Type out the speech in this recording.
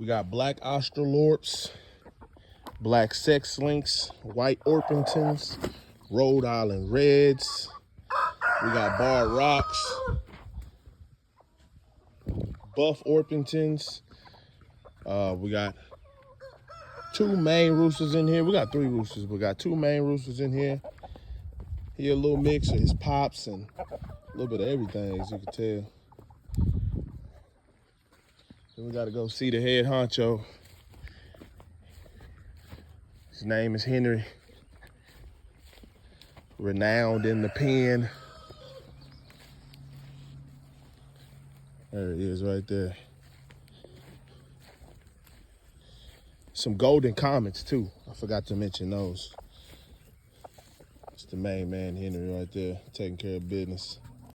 We got black Australorps, black Sex Links, white Orpingtons, Rhode Island Reds. We got Bar Rocks, buff Orpingtons. We got two main roosters in here. We got three roosters, but we got two main roosters in here. He a little mix of his pops and a little bit of everything, as you can tell. Then we got to go see the head honcho. His name is Henry, renowned in the pen. There he is right there. Some golden comets too. I forgot to mention those. It's the main man, Henry, right there, taking care of business.